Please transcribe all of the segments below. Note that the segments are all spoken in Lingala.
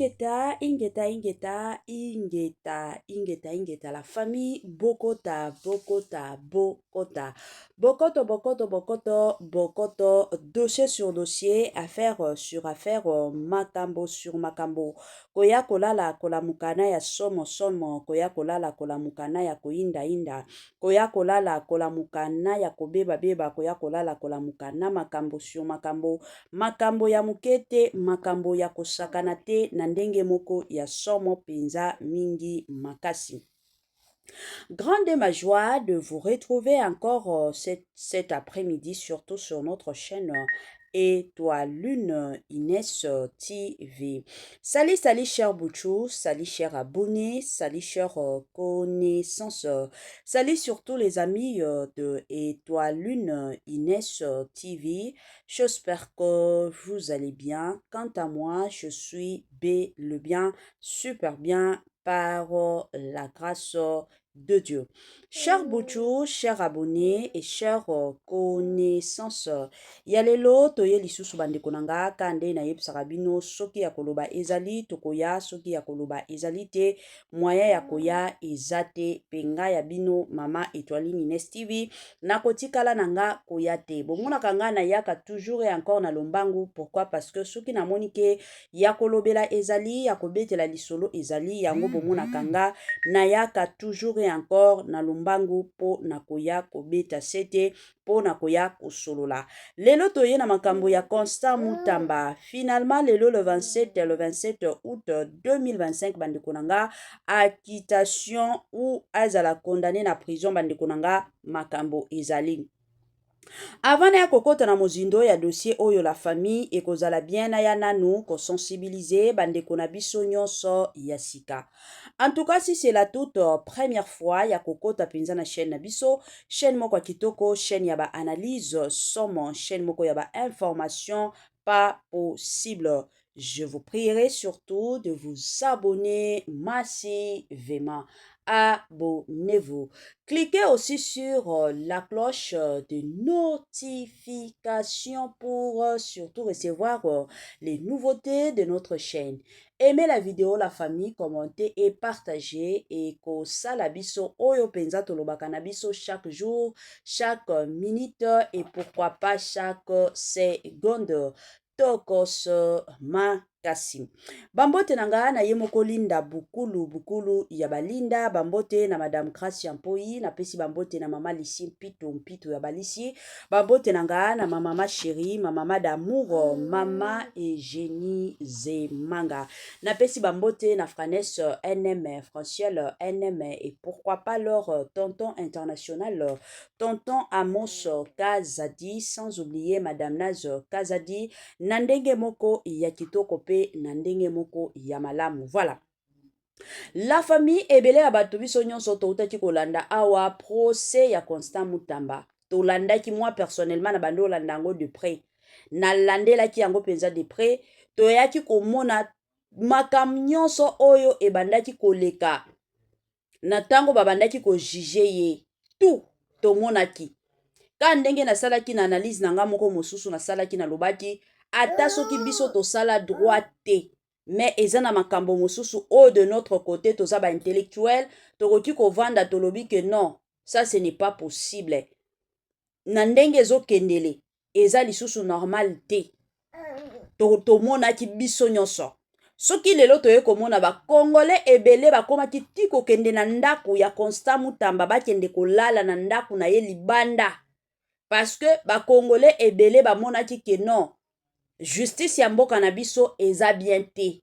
Ingeta, la famille Bokota, dossier sur dossier, affaire sur affaire, makambo sur makambo, koya kolala kolamukana ya somo, koya kolala kolamukana ya koinda, koya kolala kolamukana ya kobeba, koya kolala kolamukana makambo sur makambo, makambo ya mukete, makambo ya kosakana te na ndenge moko ya somo penza mingi makasi. Grande est ma joie de vous retrouver encore cet après-midi, surtout sur notre chaîne Étoile Lune Inès TV. Salut cher Bouchou, salut cher abonné, salut cher connaissance, salut surtout les amis de Étoile Lune Inès TV. J'espère que vous allez bien. Quant à moi, je suis le bien, super bien par la grâce de Dieu. Cher Bouchou, cher abonné et cher connaissance, yalelo toye lisusu bandeko nanga kande na yebisaka bino soki ya koloba ezali tokoya, soki ya koloba ezali te moyen ya koya ezate penga ya bino mama Étoile Inès TV na kotikala nanga koya te. Bomona kanga na yaka toujours et encore na lombangu. Pourquoi? Parce que soki na monike ya kolobela ezali, ya kobetela lisolo ezali, yango bomona kanga na yaka toujours et encore na lombangu po na koya kobeta sete, po na koya kosolola. Lelo toye na makambo ya Constant Mutamba. Finalement, lelo le 27 août 2025, bandeko nanga, acquittation ou azala condamné na prison, bandeko nanga, makambo ezali. Avant na ya kokota na mozindo ya dossier oyo la famille ekozala bien na ya nanu ko sensibiliser bandeko na biso nyonso ya sika. En tout cas, si c'est la toute première fois ya kokota penza na chaîne na biso, chaîne moko kitoko, chaîne ya ba analyse somme, chaîne moko ya ba information pas possible. Je vous prierai surtout de vous abonner massivement. Abonnez-vous. Cliquez aussi sur la cloche de notification pour surtout recevoir les nouveautés de notre chaîne. Aimez la vidéo, la famille, commentez et partagez. Et ko salabiso oyo penza tolobaka na biso chaque jour, chaque minute et pourquoi pas chaque seconde. Tokos makasi. Bambote nanga na yemoko linda bukulu ya balinda. Bambote na madame Gracia Mpoi, na pesi bambote na mama Lisi mpito ya balisi. Bambote nanga na mama chérie, mama d'amour, mama Eugénie Zemanga. Na pesi bambote na Franesse NM, Franciel NM et pourquoi pas leur tonton international, tonton Amos Kazadi, sans oublier madame Naz Kazadi. Nandenge moko ya kitoko pe nandenge moko ya malamu. Voilà. La famille ebele ya bato biso nyonso toutaki kolanda awa procès ya Constant Mutamba. Tolandaki moi personnellement na bando landango de près. Na landelaki yango penza de près. Toyaki komona makam nyonso oyo ebandaki koleka. Na tango babandaki ko juger ye. Tout tomonaki. Ka ndenge na salaki na analyse nanga moko mosusu na salaki na lobaki ata soki biso to sala droit te, mais ezana makambo mosusu o de notre côté toza ba intellectuel tokoki ko vanda tolobi que non, ça ce n'est pas possible. Na ndenge zo kendele eza lisusu normal te. To mona ki biso nyonso. Soki lelo toye komona ba Congolais ebele ba komaki tiko kende na ndaku ya Constant Mutamba ba kende kolala na ndaku na ye libanda. Parce que ba Congolais ebele ba monaki que non. Justice ya mboka na biso eza bien te.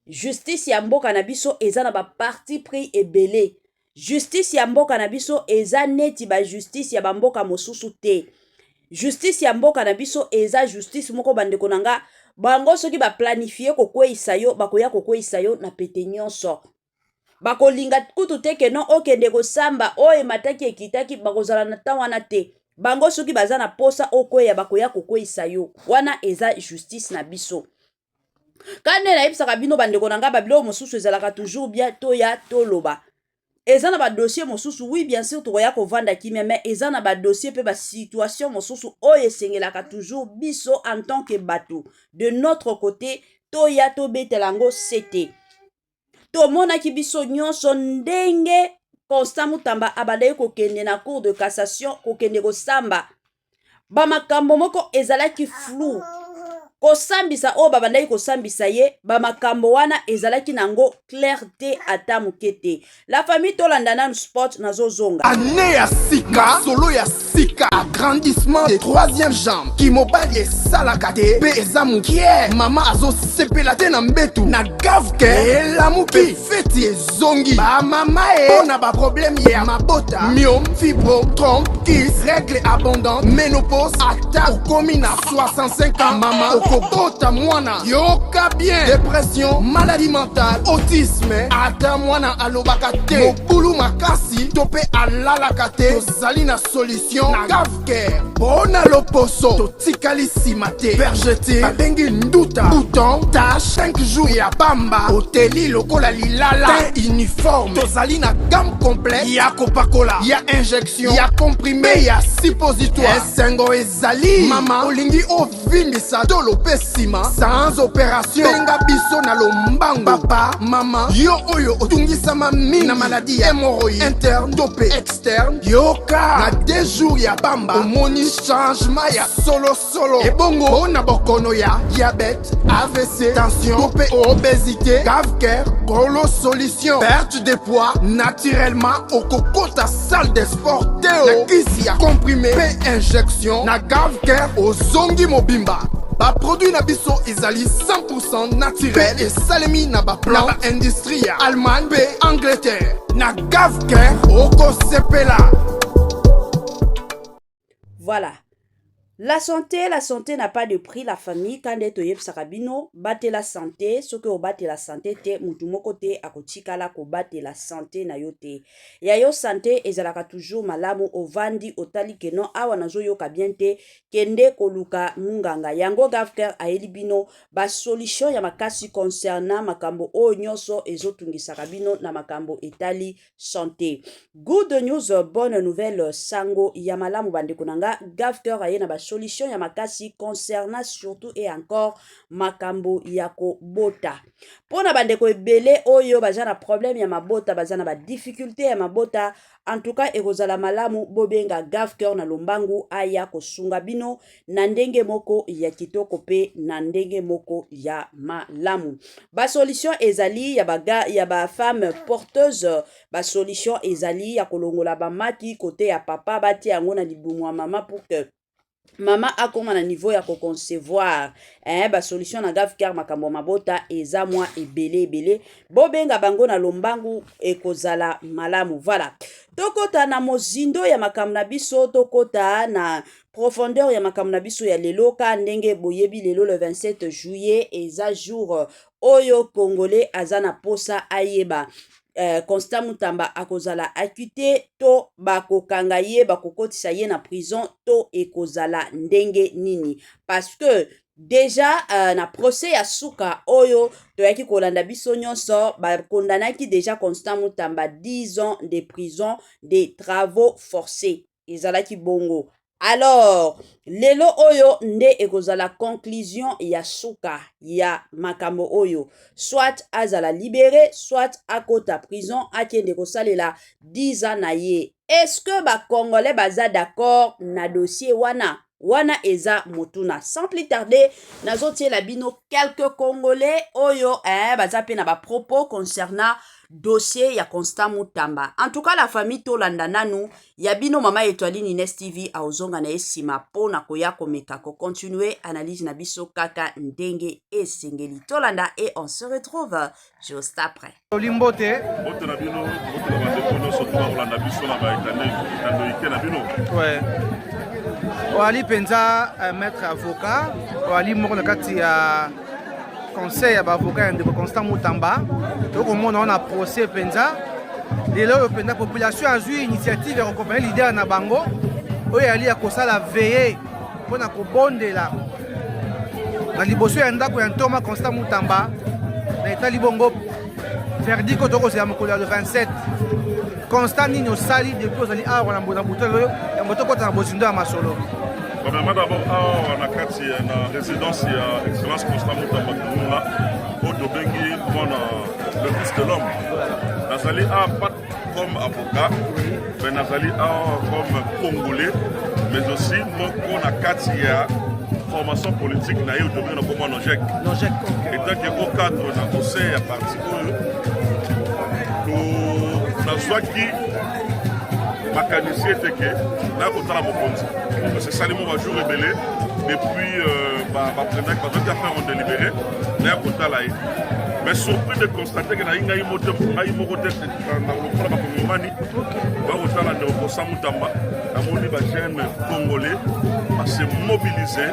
Justice ya mboka na biso eza na ba parti pris ebele. Justice ya mboka na biso eza neti ba justice ya ba mboka mosusu te. Justice ya mboka na biso eza justice moko bandeko nanga bango soki ba planifier kokweyisa yo bakoya kokweyisa yo na pete nyonso. Bakolinga kutu te ke non okende kosamba oye mataki ekitaki bakozala na temps wana te. Bango soki baza na posa okweya bakoya kokweyisa yo. Wana eza justice na biso. Kande na yebisaka bino bandeko nanga babilo mosusu ezalaka toujours bien toya toloba. Eza na ba dossier mosusu oui bien sûr tokoya kovanda kimia mais eza na ba dossier pe ba situation mosusu oyo esengelaka toujours biso en tant que bato de notre côté toya tobetela yango sete. Tomonaki biso nyonso ndenge Constant Mutamba abandaki kokende na cour de cassation kokende kosamba. Bamakambo moko ezalaki flou. Kosambisa o babandaki kosambisa ye, bamakambo wana ezalaki nango clarté ata mukete. La famille tolanda nanu sport nazozonga. Année ya sika, solo ya sika, agrandissement des troisième jambe. Kimobali esalaka te, pe eza mukie. Mama azo sepela te na mbetu, na gavke elamuki. Feti ezongi, ba mama pona ba problème ya mabota. Myome, fibro, trompe, kiss, règle abondante, ménopause, ata okomi na 65 ans. Mama okobota mwana, yoka bien. Dépression, maladie mentale, autisme, ata mwana alobaka te. Mobulu makasi, tope alalaka te. Tozali na solution, na gavke. Bona loposo, totikali simate. Vergete, babengi nduta, bouton, tache, 5 jours ya bamba. Oteli lokola lilala, teint uniforme. Tozali na gamme complète, ya kopakola, ya injection, ya comprimé, ya suppositoire. Esengo ezali, mama, olingi ovimbisa tolo pesima. Sans opération, benga biso na lombango. Papa, mama, yo oyo otungisama mingi na maladie ya hémorroïde interne, topé externe. Yoka, na 2 jours ya bamba, omoni changement ya solo. Ebongo, na bokono ya diabète, AVC, tension, topé obésité, cave-cœur, Golo solution. Perte de poids naturellement au coco ta salle de sport. Na kisi ya comprimé, pe injection, na gave-cœur au zongi mobimba. Ba produit na biso ezali 100% naturel et salemi na ba plan na ba industrie ya Allemagne pe Angleterre. Na gave-cœur oko sepela. Voilà. La santé n'a pas de prix. La famille, quand est oyeb sarabino, batte la santé, ce que o batte la santé te, mutumoko te, akotika la ko batte la santé na yote. Ya yo santé, ezalaka toujours malamu, ovandi, otali keno, awa nazo yo kabiente, kende koluka munganga. Yango gavker a elibino, ba solution ya makasi concernant makambo o nyonso, ezotungi sarabino na makambo etali santé. Good news, bonne nouvelle, sango, ya malamu bande konanga, gavker a yena ba solution ya makasi concernant surtout et encore makambo yako bota. Pona bandeko ebele oyo bazana problème ya mabota, bazana ba difficulté ya mabota, en tout cas ekozala malamu bobenga gavker na lombangu aya kosunga bino na ndenge moko ya kitoko pe na ndenge moko ya malamu. Ba solution ezali ya ba femme porteuse, ba solution ezali ya kolongola ba maki côté ya papa bati yango na libumu ya mama pour que Mama akoma na niveau ya ko concevoir ba solution na gavker makambo mabota eza mwa ebele bobenga bango na lombangu ekozala malamu. Voilà, tokota na mozindo ya makambo na biso, tokota na profondeur ya makambo na biso ya lelo ka ndenge boyebi lelo le 27 juillet eza jour oyo congolais azana posa ayeba Constant Mutamba akozala acquitté to bakokanga ye bakokotisa ye na prison to ekozala ndenge nini, parce que déjà na procès ya suka oyo toyaki kolanda biso nyonso bakondanaki déjà Constant Mutamba 10 ans de prison de travaux forcés ezalaki bongo. Alors, lelo oyo nde ekozala conclusion ya suka ya makambo oyo. Soit azala libéré, soit akota prison, akende kosalela 10 ans na ye. Est-ce que ba Congolais baza d'accord na dossier wana? Wana eza motuna. Sans plus tarder, nazotie la bino quelques Congolais oyo baza pe na ba propos concernant dossier ya Constant Mutamba. En tout cas, la famille tolanda nanu ya bino mama Etoile Nines TV a ozonga na esima po na koya komeka ko continuer analyse na biso kaka ndenge esengeli tolanda et on se retrouve juste après. Olimbote bote na bino bote na bande kono so to olanda biso na ba etane na bino. Ouais. Oali penza maître avocat, oali moko na kati ya conseil ya avocat de Constant Mutamba. Donc on a procès penza. Lelo penza population a eu initiative de accompagner leader na bango. Oyo ali ya kosala veiller pona ko bondela. Na liboso ya ndako ya ntoma Constant Mutamba. Na etali bongo verdict ko toko ya mokolo le 27. Constant nino sali depuis ozali awa na mbona butelo ya moto kota na bozindo ya masolo. Premièrement, d'abord, on a une résidence et excellence Constant Moutamba au Dobengi, le fils de l'homme. Nazali a pas comme avocat, mais Nazali a comme congolais, mais aussi on a une formation politique au domaine de Nojek. Et donc, au cadre de la conseil à partir nous avons qui mécanicien était que là on a la mokonzi parce que Salimo va jouer rebelle depuis après on délibéré là on a là mais surpris de constater que na inga moto ngai moko tête dans le problème pour Mani va on a la Constant Moutamba amoni ba jeune congolais à se mobiliser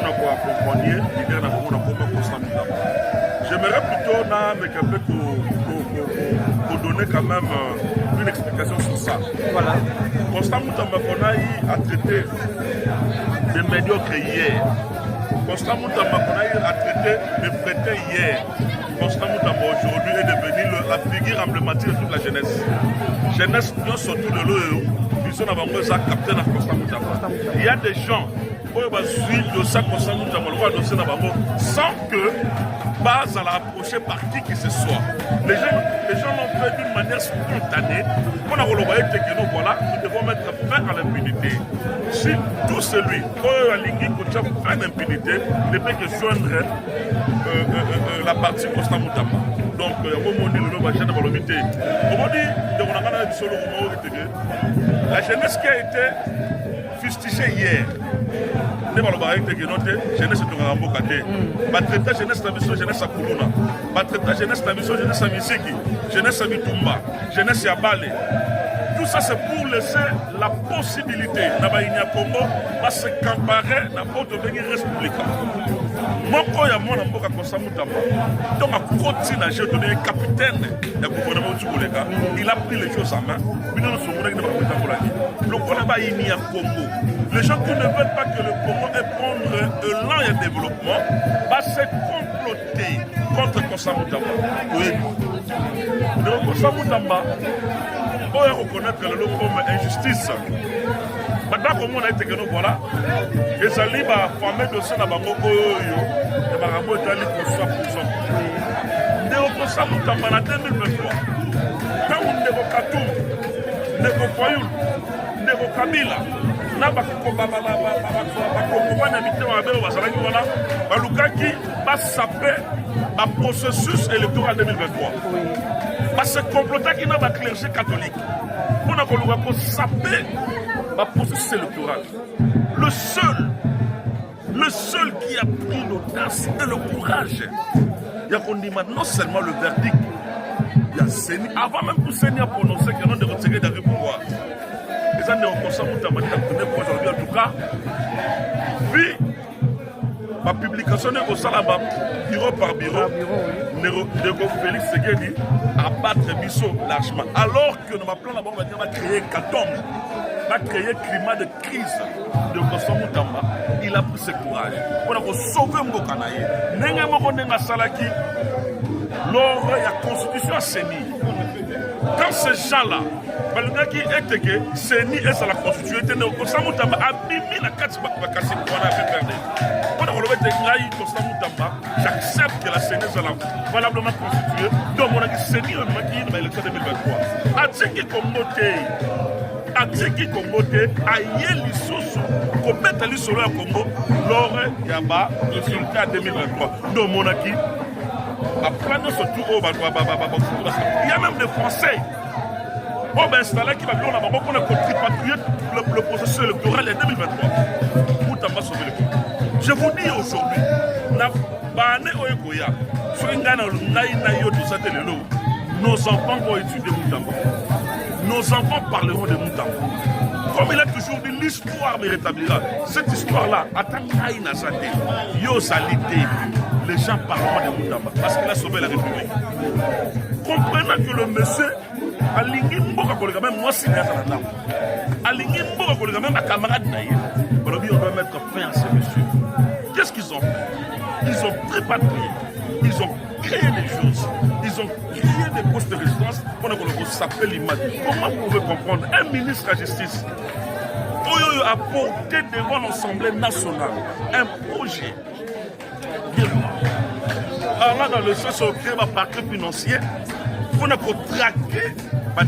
pour accompagner l'idée na Constant Moutamba. J'aimerais plutôt pour donner quand même une explication sur ça. Voilà. Constant Moutamba a traité de médiocre hier. Constant Moutamba a traité de prêté hier. Constant Moutamba aujourd'hui est devenu la figure emblématique de toute la jeunesse. Jeunesse, nous surtout de l'eau, ils sont avant moi, ça capté dans Constant Moutamba. Il y a des gens qui suivent de ça Constant Moutamba, sans que pas à l'approcher par qui ce soit. Les gens l'ont fait d'une manière spontanée. Pour la voilà, nous devons mettre fin à l'impunité. Si tout celui qui a fin d'impunité ne peut que joindre la partie Constant Moutamba. Donc, la jeunesse qui a été fustigée hier, jeunesse de Rambokate, traiter jeunesse de jeunesse à Kuluna, traiter jeunesse de jeunesse à Misiki, jeunesse à Mitumba, jeunesse à Bale. Tout ça c'est pour laisser la possibilité d'Abaïnia Congo de se comparer dans notre république. Moi, quand il y a mon amboka Constant Moutamba, donc à continuer à jouer un capitaine du gouvernement du Kolega, il a pris les choses en main. Le Kolega il a Congo. Les gens qui ne veulent pas que le Congo ait prendre élan et développement, va se comploter contre Constant Moutamba. Oui. Donc Constant Moutamba, on va reconnaître le lot comme injustice. Maintenant, comme on a été que nous voilà, les alliés formés de ce Nabango, et Baramo est allé pour 100%. Mais Constant Moutamba en 2023, quand on évoque Katoum, on évoque Fayoul, on évoque Kabila, va saper le processus électoral 2023. Parce que comploter qui n'a pas clergé catholique. On a saper le processus électoral. Le seul qui a pris l'audace et le courage, il y a qu'on dit non seulement le verdict, il y a Séni, avant même que Séni a prononcé qu'il y a un de retirer d'arrêt pouvoir. Les années au Constant Moutamba aujourd'hui, en tout cas, vu ma publication au Salaba, bureau par bureau, Nego Félix Segedi a battre Bissot largement. Alors que dans ma plan là-bas, on va créer Katombe, on va créer climat de crise de Constant Moutamba. Il a pris ce courage. On a sauvé Mbokanaye. Nenga Moko Nenga Salaki, lors de la constitution à Séni. Quand ces gens-là, le qui était que Séni est à la constitution, Constant Moutamba a bimi la carte Bakasi pour la faire perdre. J'accepte que la Séni soit valablement constituée. Donc, on a dit Séni dans l'élection 2023. Atiki Congo, aïe l'issous, commettre l'issous au Congo, lors y a pas le résultat 2023. Donc, mon acquis, après surtout il y a même des Français. On va installer qui va bien là-bas pour contribuer le processus électoral en 2023. Moutamba sauver le Congo. Je vous dis aujourd'hui, nos enfants vont étudier Moutamba. Nos enfants parleront de Moutamba. Comme il a toujours dit, l'histoire me rétablira. Cette histoire-là, les gens parleront de Moutamba parce qu'il a sauvé la République. Comprenez que le monsieur a même moi, c'est même ma camarade d'ailleurs. On doit mettre fin à ces messieurs. Qu'est-ce qu'ils ont fait? Ils ont préparé, ils ont créé des choses, ils ont créé des postes de résistance. On a s'appelle l'image. Comment vous pouvez comprendre un ministre de la justice Oyo a porté devant l'Assemblée nationale un projet. Alors là, dans le sens où il y a un parquet financier, il faut traquer,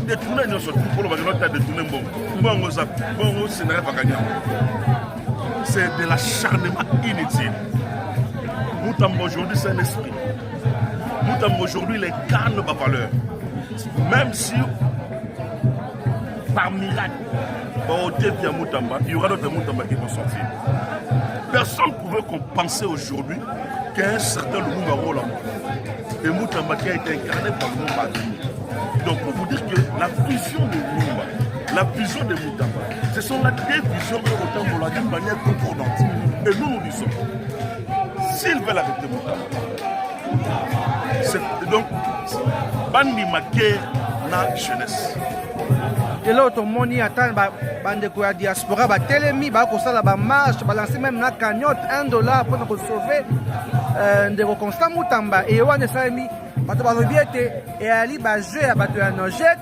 détourner nos autres pour détourner c'est de l'acharnement inutile. Moutambo aujourd'hui, c'est un esprit. Moutambo aujourd'hui, les cannes de valeur. Même si, par miracle, il y aura d'autres Moutamba qui vont sortir. Personne ne pouvait penser aujourd'hui qu'un certain Lumumba Roland et Moutamba qui a été incarné par Lumumba. Donc pour vous dire que la vision de Lumumba, la vision de Moutamba, ce sont les deux visions que autant pour la d'une manière concordante. Et nous disons, s'ils veulent arrêter Moutamba, c'est donc Bandi Maké na jeunesse. Et là, tout le monde attend la diaspora, télémi, la marche, balancer même la cagnotte, $1 pour nous sauver de Constant Moutamba. Et on est sami, et Ali jouer à battre un Nojek.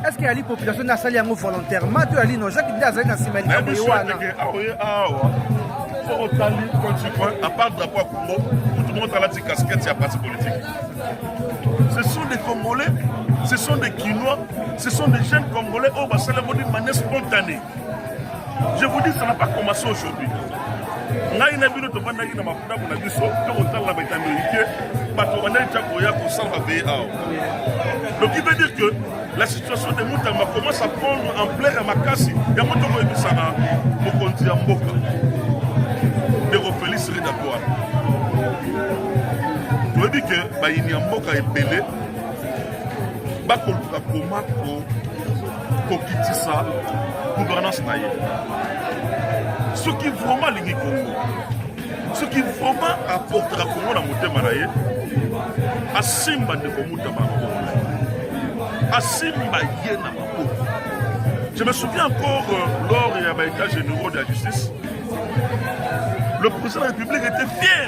Est-ce qu'il y a une population qui a sali volontairement? Tu as dit Nojek qui dit à Zayna Simel. À part drapeau à Congo, tout le monde a la casquette, c'est un parti politique. Ce sont des Congolais, ce sont des Quinois, ce sont des jeunes Congolais au Bassalembo d'une manière spontanée. Je vous dis, ça n'a pas commencé aujourd'hui. Donc il veut dire que la situation de Moutamba commence à prendre ampleur à Makassi. Il y a Moutamba qui s'en a Mokondi à Mboka. De Rofeli serait d'accord. Je veux dire que il y a Mboka est belé. Bakoluka koma ko kitisa gouvernance naïe. Ce qui vraiment lingi Congo, ce qui vraiment apportera Congo na motema naïe, asimba de Moutamba Congo, asimba yena Congo. Je me souviens encore lors des États généraux de la justice, le président de la République était fier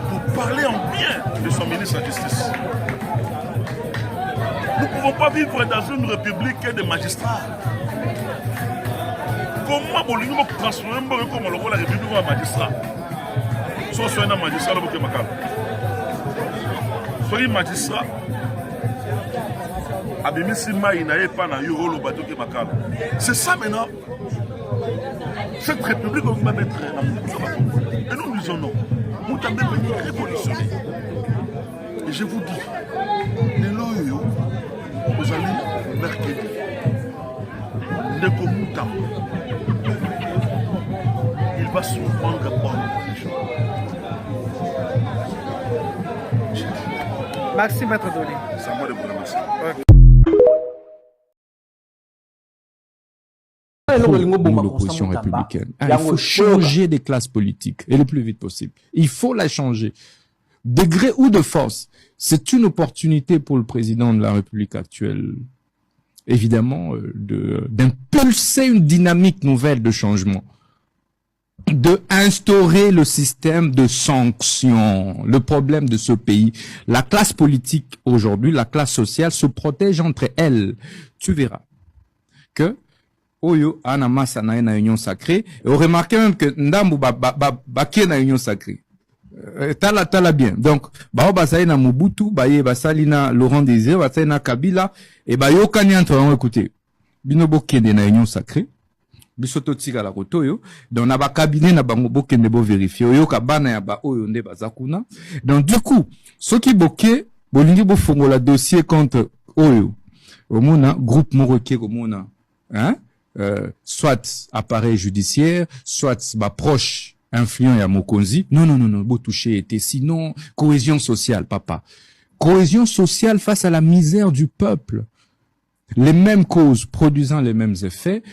pour parler en bien de son ministre de la Justice. Nous ne pouvons pas vivre dans une république de magistrats. Comment vous transformer comme la république en magistrat? Soit un magistrat, soyez magistrat. C'est ça maintenant. Cette république va mettre et nous disons non. Nous avons venu révolutionner. Et je vous dis, les loyaux, vous allez mercredi. Ndeko Moutamba, il va surprendre par les gens. Merci, Maître Doli. C'est à moi de vous remercier. L'opposition républicaine. Il faut changer des classes politiques et le plus vite possible. Il faut la changer. De gré ou de force, c'est une opportunité pour le président de la République actuelle, évidemment, d'impulser une dynamique nouvelle de changement, de instaurer le système de sanctions. Le problème de ce pays, la classe politique aujourd'hui, la classe sociale se protège entre elles. Tu verras que Oyo Anamasa na union sacrée, et on remarque même que Ndambu bakie na union sacrée. Tala bien. Donc, basali na Mobutu, basali na Laurent Désiré, basali na Kabila, et yo kani entre eux, écoutez, binobo kende na union sacrée, bisoto tika la kotoyo, donc na ba cabinet na bango bokende bo vérifier, oyo kabana ya ba oyo nde bazakuna. Donc, du coup, ceux qui boké, bolingi bo fongola dossier contre oyo, omona, groupe moroké, omona, hein, soit appareil judiciaire, soit proche influent à Mokonzi. Non, beau toucher était sinon cohésion sociale, papa. Cohésion sociale face à la misère du peuple. Les mêmes causes produisant les mêmes effets,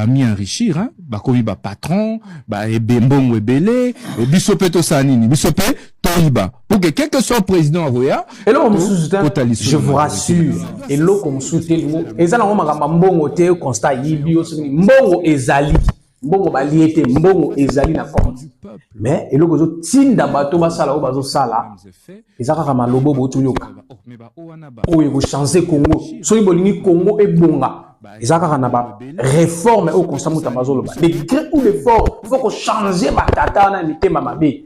mi enrichir, hein, komi patron, ebembongo ebele, bisope sanini, bisope toiba. Pour que quel que soit le président avoya, et là, je vous rassure, et là, comme soutien, et ça, on m'a mbongo te constat yibio, mbongo ezali. mbongo baliete mbongo ezali na compte mais eloko zo tinda bato basala o bazo sala ezaka kama lobo botunyoka o yego changer Congo soki bolingi Congo ebonga ezaka kana ba réforme au constat Mutamba zoloba de gré ou de fort faut qu'on changer batata na mitema mabe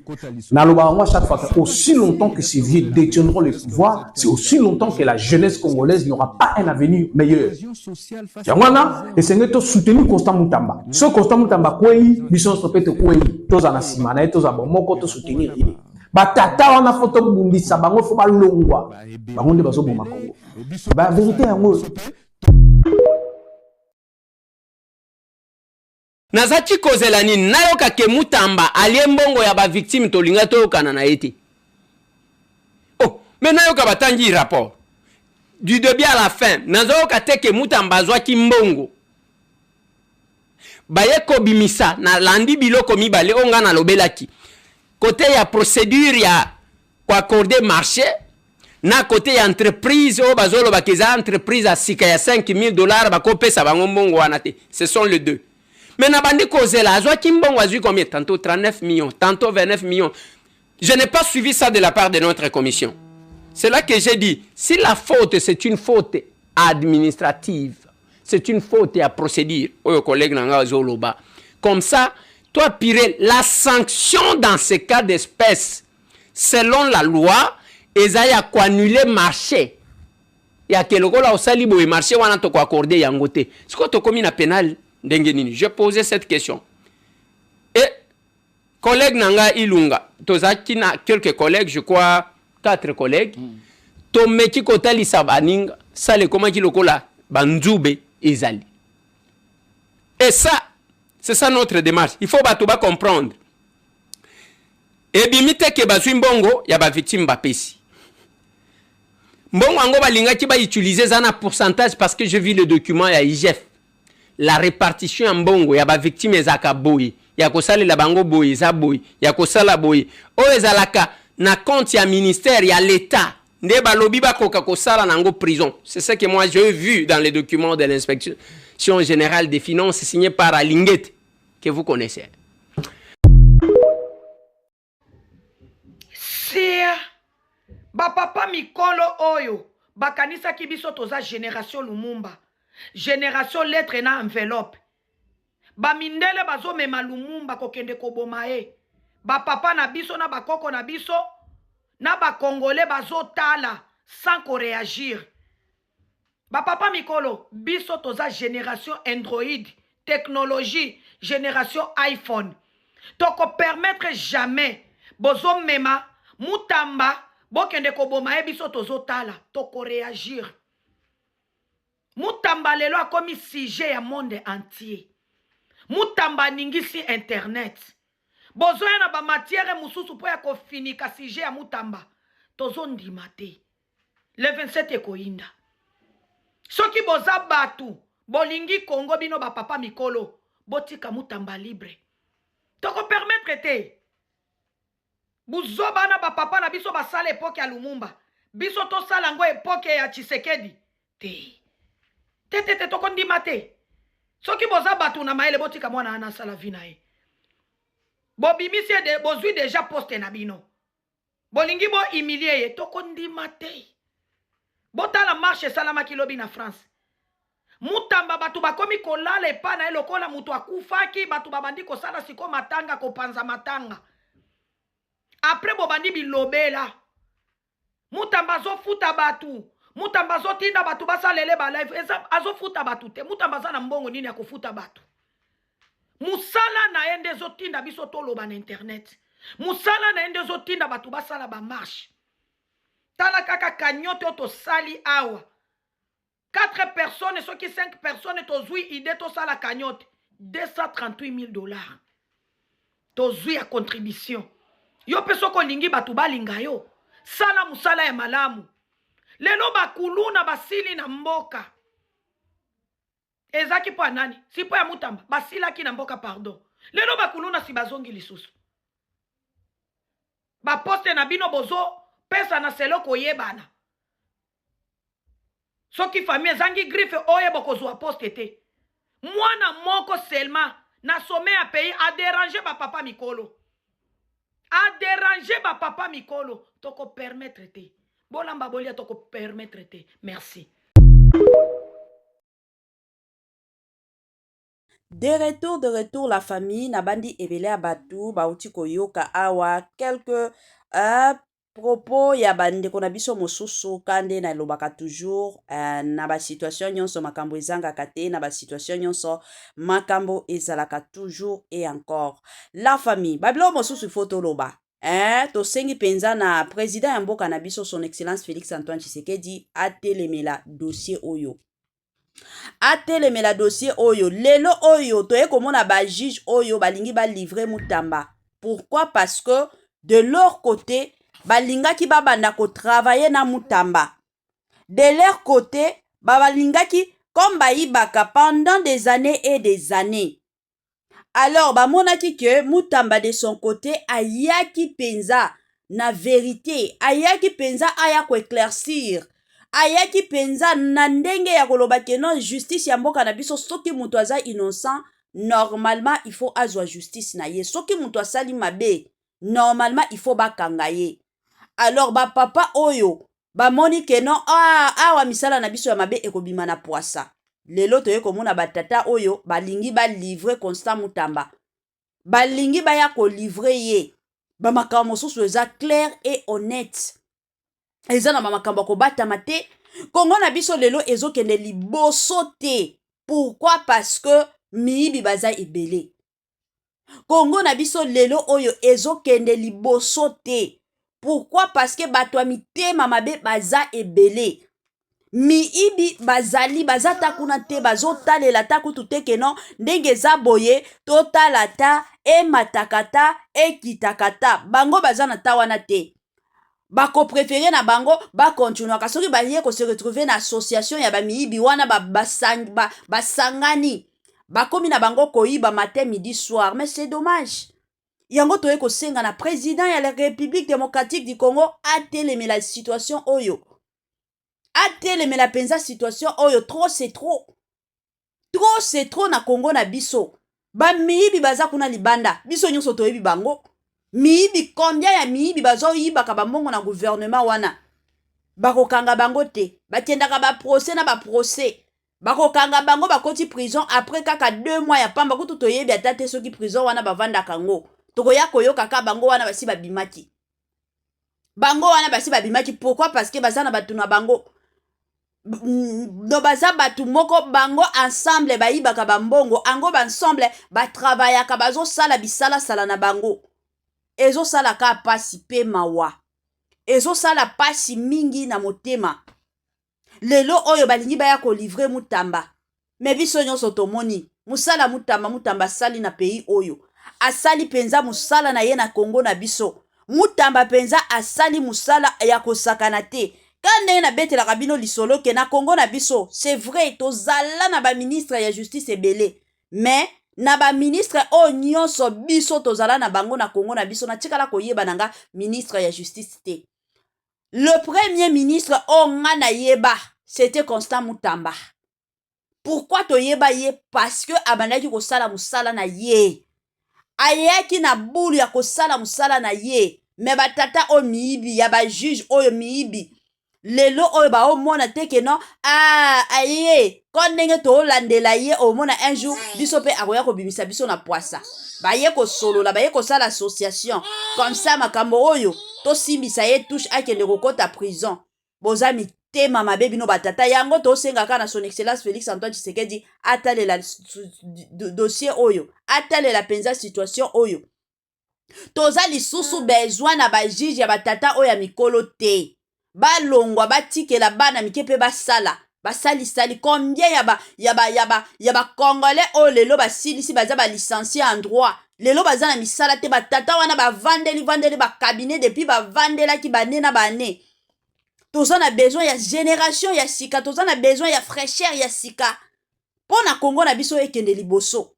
na loba moi chaque fois que aussi longtemps que ces vieux détiendront le pouvoir c'est aussi longtemps que la jeunesse congolaise n'aura pas un avenir meilleur yangwana esenge to soutenir constat Mutamba ce constat Mutamba kwei biso sopete kwei toza na simana et toza bomoko to soutenir batata wana photo bundisa bango fo balongwa bango nde bazo boma Congo ba vérité yango Nazati kozelani nayoka ke Mutamba alie mbongo ya ba victime tolinga toyokana na ete. Oh, mais nayoka batangi rapport. Du début à la fin, nazoka te ke Mutamba zwaki mbongo. Baye kobimisa na landi biloko mibale onga na lobelaki. Côté ya procédure ya kwa accorder marché, na côté ya entreprise o bazolo bakeza entreprise a sika ya $5,000 bakopesa bango mbongo wana te. Ce sont les deux. Mais Nabandi Kozela, Azwa Kimbon a vu combien? Tantôt 39 millions, tantôt 29 millions. Je n'ai pas suivi ça de la part de notre commission. C'est là que j'ai dit, si la faute, c'est une faute administrative, c'est une faute à procédure, comme ça, toi, Pirel, la sanction dans ces cas d'espèce, selon la loi, ils ont annuler le marché. Il y a quelqu'un là au libre le marché, on a accordé yangote. C'est quoi ton commune pénal? Je posais cette question. Et collègue Nanga Ilunga, Tozaki na quelques collègues, je crois 4 collègues, Tomeki Kotali Sabaning, Sale Komaki Lokola, Banzoube, Izali. Et ça, c'est ça notre démarche. Il faut batuba comprendre. Et bimite ke bazui mbongo, ya ba victime bapesi. Mbongo ango balinga ki ba utiliser ça na pourcentage parce que je vis le document ya IGF. La répartition en bongo ya ba victime ezaka boy ya kosala la bango boy za boy ya kosala boy o ezalaka na compte ya ministère ya l'état nde balobi ba koka kosala nango prison. C'est ce que moi j'ai vu dans les documents de l'inspection générale des finances signé par Alinguet que vous connaissez. C'est ba papa mikolo oyo bakanisa ki biso toza génération Lumumba. Génération lettre na enveloppe. Ba mindele bazo mema Lumumba kokende koboma e. Ba papa na biso na bakoko na biso na ba congolais bazo tala sans ko réagir. Ba papa mikolo biso toza génération Android, technologie, génération iPhone. Toko permettre jamais bozo mema Mutamba bokende koboma e biso tozo tala toko réagir. Mutamba lelo a commis sujet ya monde entier. Mutamba ningisi internet. Bozo ya na ba matière mususu po ya kofinika sujet ya Mutamba. Tozo ndimate. Le 27 ekoinda. Soki boza batu, bolingi Congo bino ba papa mikolo, botika Mutamba libre. Toko permettre te. Buzo bana ba papa na biso basala époque ya Lumumba. Biso to sala ngo époque ya Tshisekedi. Te. Tete toko ndimate. Soki boza batu na maele botika mwana ana sala vina e. Bobimisi de bozui déjà poste na bino. Bolingi bo humilier ye toko ndimate. Bota la marche salama kilobi na France. Mutamba batu bakomi kolala epa na elokola mutu akufaki batu babandi kosala siko matanga kopanza matanga. Après bobandi bilobela. Mutamba zo futa batu. Mutamba zo tinda batu basalele ba live azo futa batu te Mutamba za na mbongo nini ya kufuta batu. Musala na ende zo tinda biso toloba na internet. Musala na ende zo tinda batu basala ba marche. Tala kaka kanyote oto sali awa. 4 personnes, ceux qui 5 personnes tozui idée to sala kanyote $238,000. Tozui a contribution. Yo peso ko lingi batu balinga yo. Sala musala ya malamu. Lelo bakuluna basili na mboka. Ezaki po nani? Si po ya Mutamba. Basila ki na mboka pardon. Lelo bakuluna si bazongi lisusu. Ba poste na bino bozo pesa na selo koyebana. Soki famille zangi griffe oye bokozwa poste te. Mwana moko selma na sommet ya pays a déranger ba papa mikolo. A déranger ba papa mikolo. Toko permettre te. Bolamba bolia toko permettre te. Merci. De retour, la famille, Nabandi Ebele Abatu, Bauti Koyoka Awa, quelques propos, Yabande Konabiso Mosusu, Kande na lobaka toujours, na situation nyonso makambo ezanga kate, na situation nyonso makambo ezalaka toujours et encore. La famille, Babilo Mosusu Foto Loba, tosengi penza na président ya mboka na biso son excellence Félix Antoine Tshisekedi atelemela dossier oyo. Atelemela dossier oyo lelo oyo toye komona ba juge oyo balingi ba livrer Mutamba. Pourquoi? Parce que de leur côté balingaki babanda ko travailler na Mutamba. De leur côté balingaki comme baibaka pendant des années et des années. Alors bamonaki que Mutamba de son côté ayaki penza na vérité, ayaki penza aya ko éclaircir. Ayaki penza na ndenge ya koloba ke non justice ya mboka na biso soki mutu aza innocent normalement il faut azwa justice na ye soki mutu asali mabe normalement il faut bakanga ye. Alors ba papa oyo ba moni ke non awa misala na biso ya mabe ekobima na poisa. Lelo toye komona batata oyo balingi ba livrer Constant Mutamba. Balingi ba ya ko livrer ye. Ba makambo mosusu eza clair et honnête. Eza na makambo ko batama te. Kongo na biso lelo ezokende liboso te. Pourquoi? Parce que miyibi baza ebele. Kongo na biso lelo oyo ezokende liboso te. Pourquoi? Parce que bato ya mitema mabe baza ebele. Miyibi bazali bazata kuna te bazotalela ta kutu te ke non ndenge eza boye totala ta ematakata ekitakata bango baza na ta wana te. Bako préféré na bango ba continuer kasoki ba ye ko se retrouver na association ya ba miyibi wana basangani bakomi na bango koyiba matin midi soir. Mais c'est dommage. Yango toye ko senga na président ya la République démocratique du Congo atelemela situation oyo. Atelemela penza situation oyo. Trop c'est trop. Trop c'est trop na Congo na biso. Ba miyibi baza kuna libanda. Biso nyonso toyebi bango. Miyibi combien ya miyibi bazo yibaka bambongo na gouvernement wana. Bakokanga bango te. Batiendaka ba procès na ba procès. Bakokanga bango bakoti prison après kaka 2 mois ya pamba kutu toyebi atate soki prison wana bavanda kango. Tokoya koyoka ka bango wana basi babimaki. Bango wana basi babimaki. Pourquoi? Parce que baza na batu na bango. No baza batu moko bango ensemble bayibaka bambongo. Ango ensemble ba travaillaka bazo sala bisala sala na bango. Ezo sala ka pasi pe mawa. Ezo sala pasi mingi na motema. Lelo oyo balingi baya ko livrer Mutamba. Mais biso nyonso tomoni. Musala Mutamba sali na pays oyo. Asali penza musala na ye na Congo na biso. Mutamba penza asali musala ya kosakana te. Kande na bete la kabino lisolo ke na Congo na biso. C'est vrai tozala na ba ministre ya justice ebele. Mais na ba ministre o nyonso biso tozala na bango na Congo na biso na tikala koyeba nanga ministre ya justice te. Le premier ministre o nga na yeba c'était Constant Mutamba. Pourquoi toyeba ye? Parce que abandaki ko sala musala na ye. Ayaki na bulu ya ko sala musala na ye. Me batata o miyibi ya ba juge oyo miyibi. Lelo oyo ba o mona teke non aye kondenge to landela ye o mona un jour biso pe akoya ko bimisa biso na poisa ba ye ko solo la ba ye ko sala association comme ça makambo oyo to simbisa ye touche akende ko kota prison boza mitema mabe bino batata yango to senga kana son excellence Félix Antoine Tshisekedi atalela dossier oyo atalela penza situation oyo toza lisusu besoin na ba juge ya batata oyo ya mikolo te. Balongwa batikela bana mikepe basala basali combien ya ba congolais o lelo basilisi baza ba licencié en droit lelo baza na misala te batata wana bavandeli ba cabinet depuis bavandela ki banena bane. Toza na besoin ya génération ya sika, toza na besoin ya fraîcheur ya sika pona Congo na biso ekende liboso.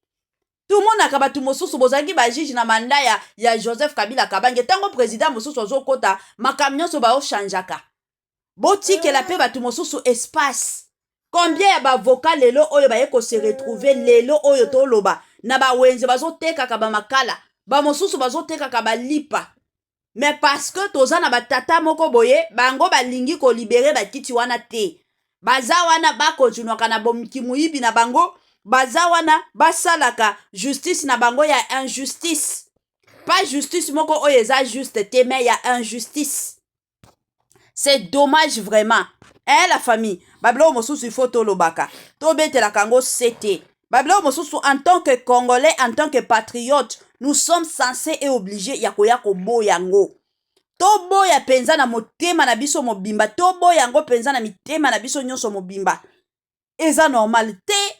Tout le monde a kabatu mosusu bozaki ba juge na manda ya Joseph Kabila Kabange tango président mosusu ozokota makamnyo so ba o chanjaka. Botike la pe batu mosusu espace. Combien ya ba avocat lelo oyo ba yeko se retrouver lelo oyo to loba na bawenze bazotekaka bamakala bamosusu bazotekaka balipa. Mais parce que toza na batata moko boye bango balingi kolibere bakiti wana te, baza wana bakontinuaka na bomikimuyibi na bango, baza wana basalaka justice na bango ya injustice. Pas justice moko oyo eza juste te, mais ya injustice. C'est dommage vraiment. Hein, la famille? Bablo mosusu il faut tolobaka. Tobetela kango c'était. Bablo mosusu en tant que Congolais, en tant que patriote, nous sommes censés et obligés ya koya koboya ngo. Toboya penza na motema na biso mobimba. Toboya ngo penza na mitema na biso nyonso mobimba. Eza normal te.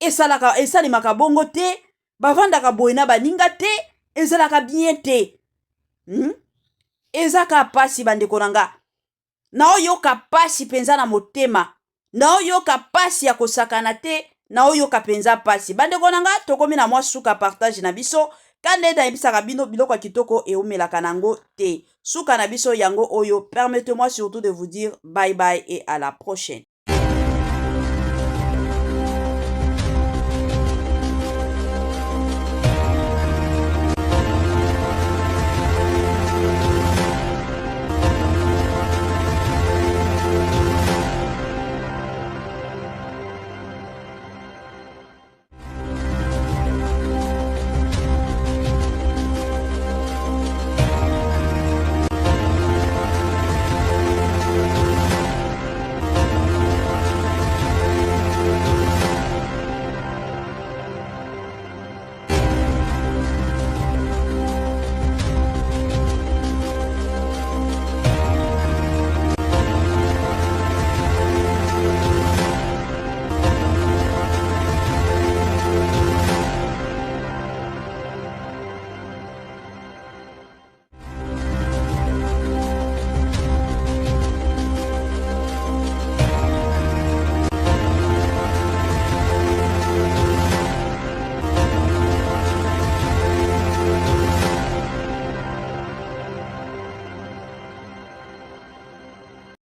Esalimaka bongo te. Bavandaka boyena baninga te. Ezalaka bien te. Ezaka pasi bandeko nanga. Na oyoka pasi penza na motema. Na oyoka pasi ya kosakana te. Na oyoka penza pasi. Bandeko nanga tokomi na mwa suka partage na biso. Kande da ebisaka bino biloko kitoko e omelaka nango te. Suka na biso yango oyo. Permettez-moi surtout de vous dire bye bye et à la prochaine.